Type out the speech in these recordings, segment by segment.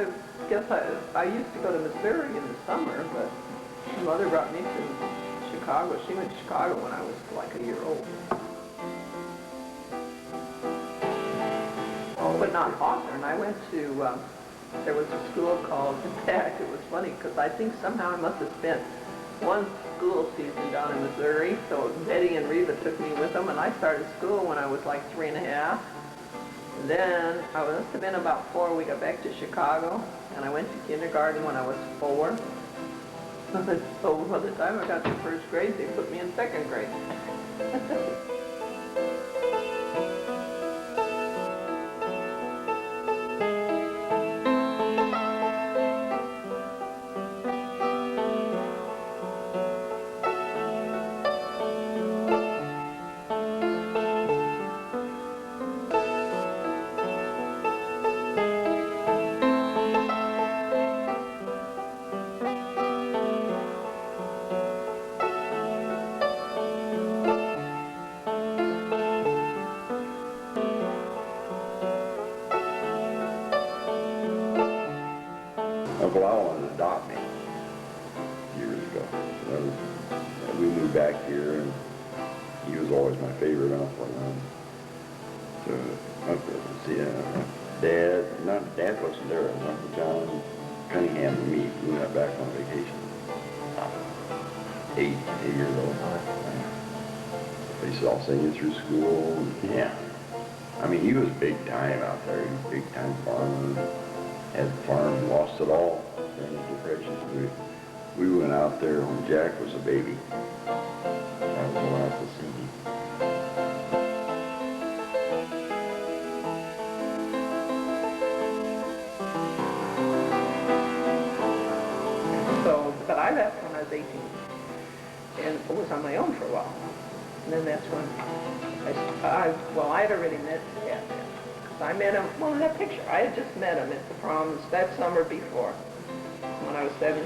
I guess I used to go to Missouri in the summer, but Mother brought me to Chicago. She went to Chicago when I was like a year old. But not often. I went to, there was a school called, in fact, it was funny because I think somehow I must have spent one school season down in Missouri. So Betty and Reva took me with them, and I started school when I was like 3 and a half. Then I must have been about 4. We got back to Chicago, and I went to kindergarten when I was 4. So by the time I got to first grade, they put me in second grade. Uncle Al wanted to adopt me years ago. We moved back here, and he was always my favorite uncle. So Uncle, Dad wasn't there. It was Uncle John Cunningham and me. We went back on vacation. 8 years old. They used to all sing it through school. And, yeah. I mean, he was big time out there. He was big time farmer. Had the farm, lost it all during the Depression. We went out there when Jack was a baby. I was going out to see him. So, but I left when I was 18, and was on my own for a while. And then that's when I'd already met Dad then. I met him, well, in that picture, I had just met him at the proms that summer before, when I was 17.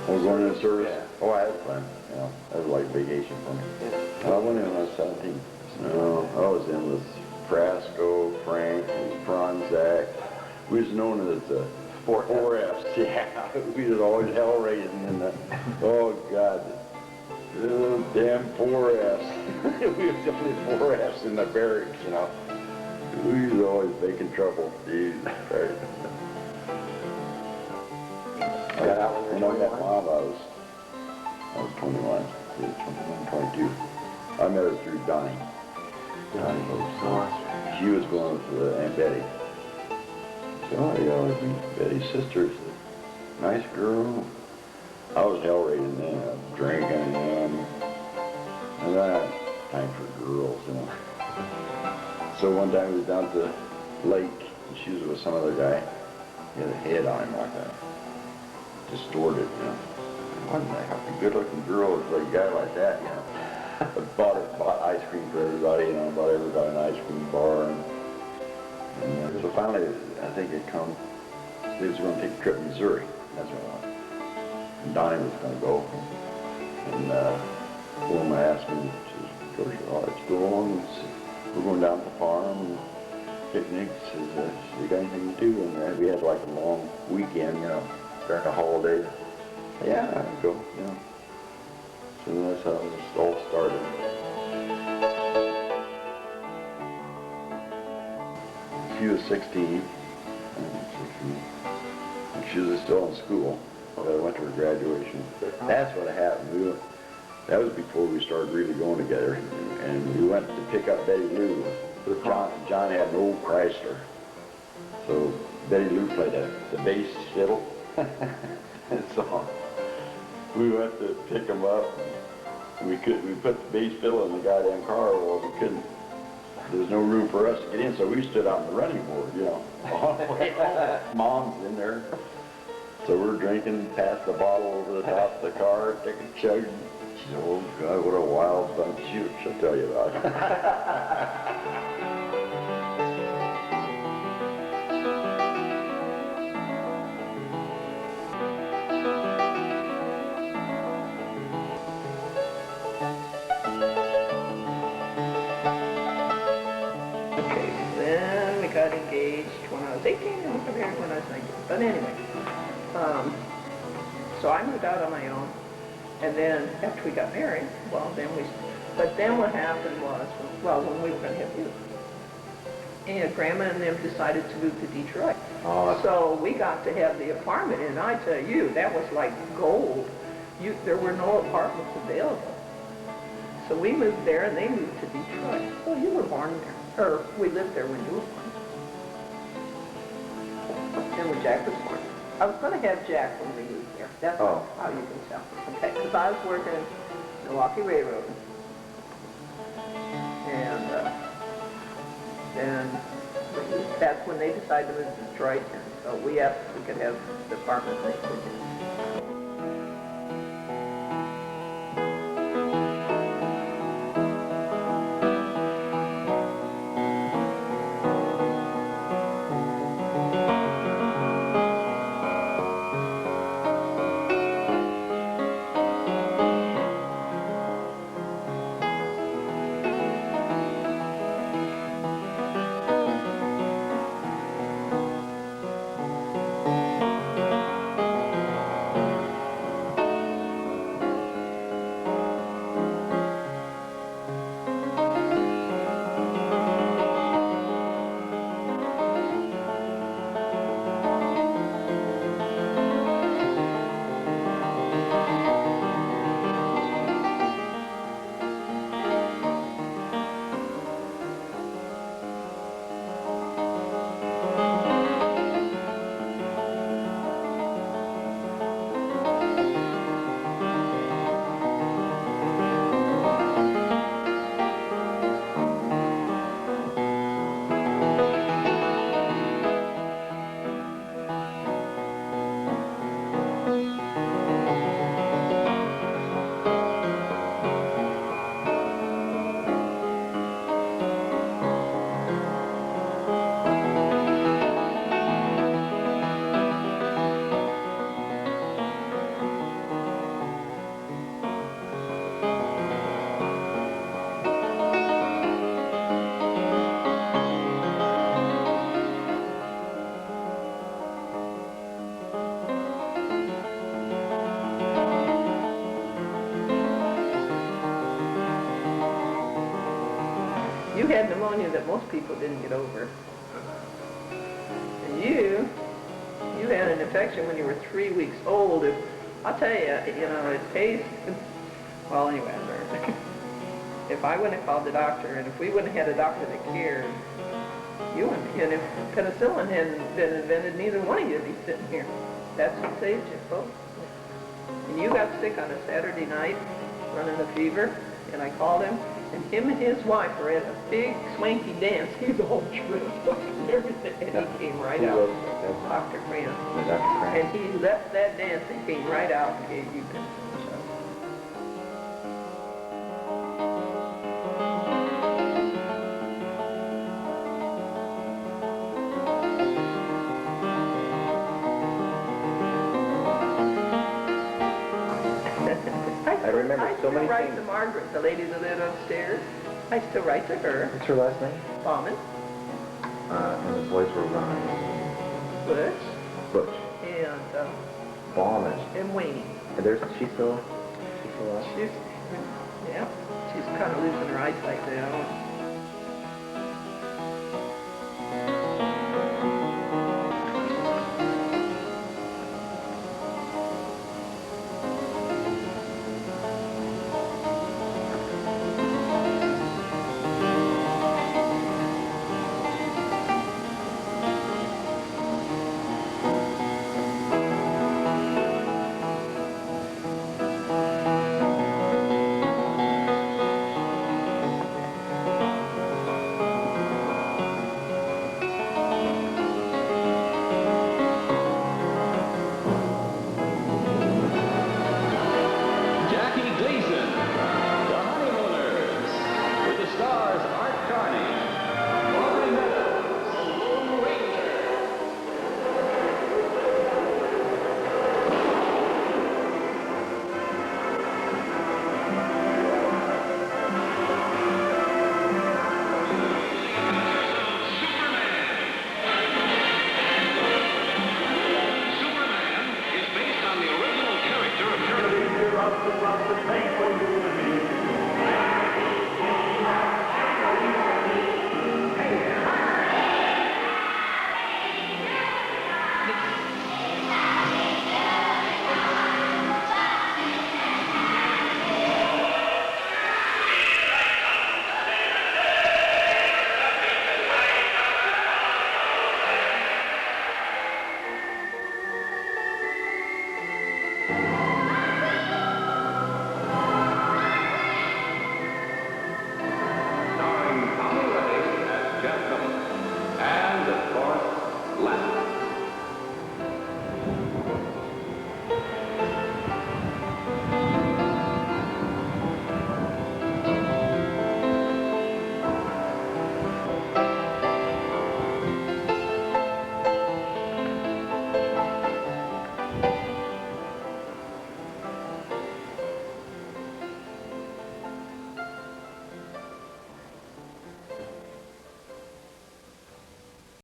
I was going in the service. Yeah. Oh, I had fun. You know, that was like vacation for me. Yeah. I went in when I was 17. No, I was in with Frasco, Frank, Franzak. We was known as the 4Fs, yeah. We was always hell raising in the, oh God, the damn 4Fs. We was the only 4Fs in the barracks, you know. We was always making trouble. Jesus Christ. When I met Mom, I was 21. She was 21, 22. I met her through Donnie. She was going with Aunt Betty. Oh, yeah, Betty's sister. Nice girl. I was hell raising then, drinking, and then time for girls, you know. So one time we was down at the lake, and she was with some other guy. He had a head on him like that, distorted, you know. What the heck, a good-looking girl with a guy like that, you know. I bought ice cream for everybody, you know, bought everybody an ice cream bar, and so finally, I think it come, they was going to take a trip to Missouri. That's what I thought. And Donnie was going to go. And the woman asked me, she says, George, let's go on. We're going down to the farm and picnic. She says, you got anything to do? And we had like a long weekend, you know, during the holiday. Yeah, I'd go, you know. So that's how this all started. She was 16, and she was still in school. I went to her graduation. That's what happened. That was before we started really going together, and we went to pick up Betty Lou. John had an old Chrysler, so Betty Lou played the bass fiddle, and so we went to pick him up. We put the bass fiddle in the goddamn car. Well, we couldn't. There was no room for us to get in, so we stood out on the running board, you know. Mom's in there. So we're drinking, passed the bottle over the top of the car, taking a chug. She said, oh God, what a wild bunch. She'll tell you about it. they came in with the married when I was 19. But anyway, so I moved out on my own. And then after we got married, but then what happened was, well, when we were going to have you, and Grandma and them decided to move to Detroit. Oh, So we got to have the apartment, and I tell you, that was like gold. There were no apartments available. So we moved there, and they moved to Detroit. Well, you were born there, or we lived there when you were born. And when Jack was born. I was going to have Jack when we moved there. That's how you can tell. Okay, because I was working in Milwaukee Railroad. And then that's when they decided to move to Detroit. And so we asked if we could have the apartment next to them. You had pneumonia that most people didn't get over. And you had an infection when you were 3 weeks old. I'll tell you, it pays. Well, anyway, I learned. If I wouldn't have called the doctor, and if we wouldn't have had a doctor that cared, you wouldn't. And if penicillin hadn't been invented, neither one of you would be sitting here. That's what saved you, folks. And you got sick on a Saturday night, running a fever, and I called him. And him and his wife were at a big swanky dance. He's all dressed up and everything. And he came right out. Dr. Cran. Dr. Cran. And he left that dance and came right out and gave you penicillin shots. I remember so many I still write things. to Margaret, the lady that lived upstairs. I still write to her. What's her last name? Bauman, And the boys were Ron. Butch, Butch. and Bauman. Wayne. And she's still alive? She's kind of losing her eyesight now.